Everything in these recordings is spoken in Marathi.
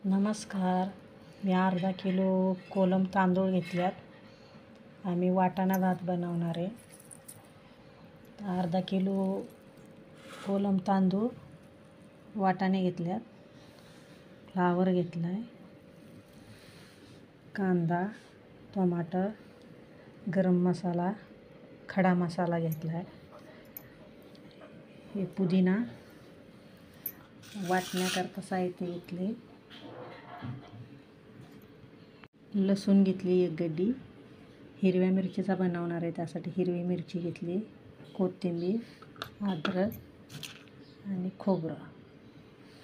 नमस्कार. मी अर्धा किलो कोलम तांदूळ घेतल्यात. आम्ही वाटाणा भात बनवणार आहे. अर्धा किलो कोलम तांदूळ, वाटाणे घेतल्यात, फ्लावर घेतला आहे, कांदा, टमाटर, गरम मसाला, खडा मसाला घेतला आहे. हे पुदिना, वाटण्याकरता साहित्य घेतले. लसूण घेतली 1 गड्डी. हिरव्या मिरचीचा बनवणार आहे, त्यासाठी हिरवी मिरची घेतली, कोथिंबीर, अद्रक आणि खोबरं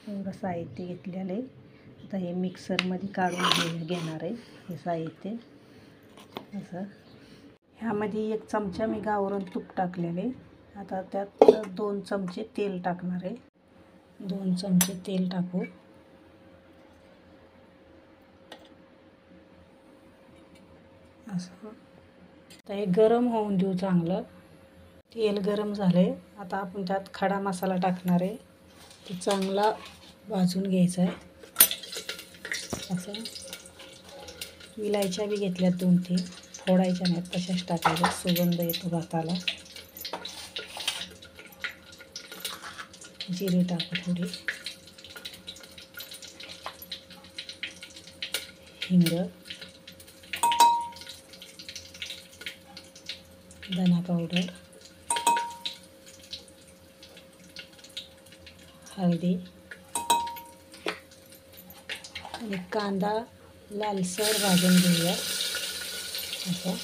एवढं साहित्य घेतलेलं आहे. आता हे मिक्सरमध्ये काढून घेणार आहे हे साहित्य. असं ह्यामध्ये 1 चमचा मी गावरान तूप टाकलेले. आता त्यात 2 चमचे तेल टाकणार आहे. 2 चमचे तेल टाकू. असं आता हे गरम होऊन देऊ चांगलं. तेल गरम झाले. आता आपण त्यात खडा मसाला टाकणार आहे. ते चांगला भाजून घ्यायचा आहे. असं विलायच्या बी घेतल्यात 2-3, फोडायच्या नाहीत, तशाच टाकायच्या, सुगंध येतो भाताला. जिरे टाकू थोडी, हिंग, धना पावडर, हळदी आणि कांदा लालसर भाजून घेऊया. असा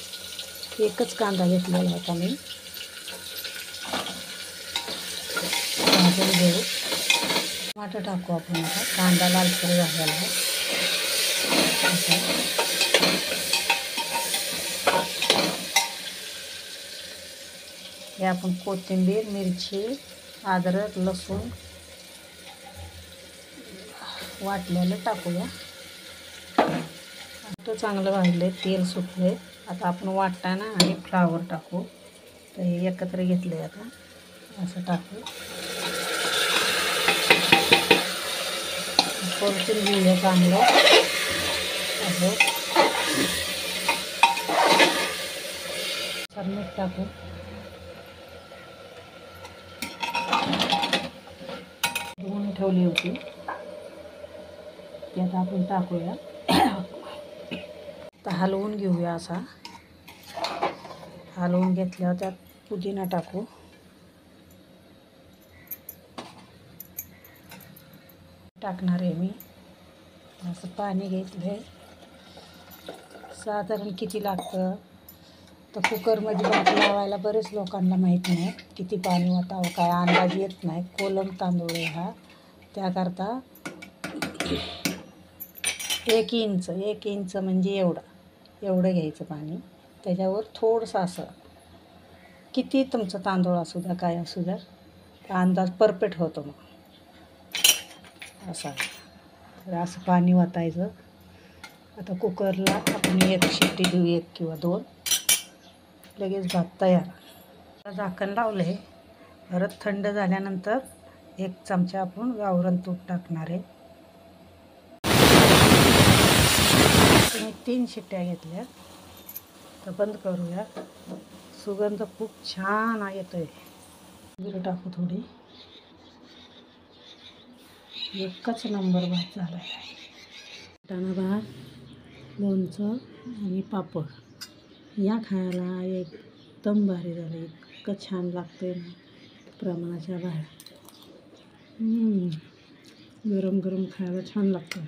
1च कांदा घेतलेला होता मी. भाजून घेऊ. टमाटर टाकू आपण. आता कांदा लालसर झालेला आहे. हे आपण कोथिंबीर, मिरची, अद्रक, लसूण वाटलेलं टाकूया. आता चांगलं भाजले, तेल सुटले. आता आपण वाटाणा आणि फ्लावर टाकू. तर हे एकत्र घेतले. आता असं टाकू. परतून घेऊया चांगलं. असं मीठ टाकू. धुवून ठेवली होती, त्यात आपण टाकूया. तर हलवून घेऊया. असा हलवून घेतल्यावर त्यात पुदिना टाकू. टाकणार आहे मी. असं पाणी घेतलं. साधारण किती लागतं तर कुकरमध्ये भात लावायला बरेच लोकांना माहीत नाही किती पाणी ओतावं, काय अंदाज येत नाही. कोलम तांदूळ आहे हा, त्याकरता 1 इंच म्हणजे एवढं घ्यायचं पाणी. त्याच्यावर थोडंसं असं, किती तुमचं तांदूळ असू द्या, काय असू द्या, अंदाज परफेक्ट होतो मग. असा तर असं पाणी ओतायचं. आता कुकरला आपण 1 शिट्टी देऊ, 1 किंवा 2. लगेच भात तयार. झाकण लावले. परत थंड झाल्यानंतर 1 चमचा आपण गावरान तूप टाकणार आहे. 3 शिट्ट्या घेतल्या. तर बंद करूया. सुगंध खूप छान येतोय. जिरे टाकू थोडी. 1च नंबर भात झाला आहे. वाटाणा भात, लोणचं आणि पापड या खायला एकदम भारी झालं. इतकं छान लागतंय ना, प्रमाणाच्या बाहेर. गरम गरम खायला छान लागतं.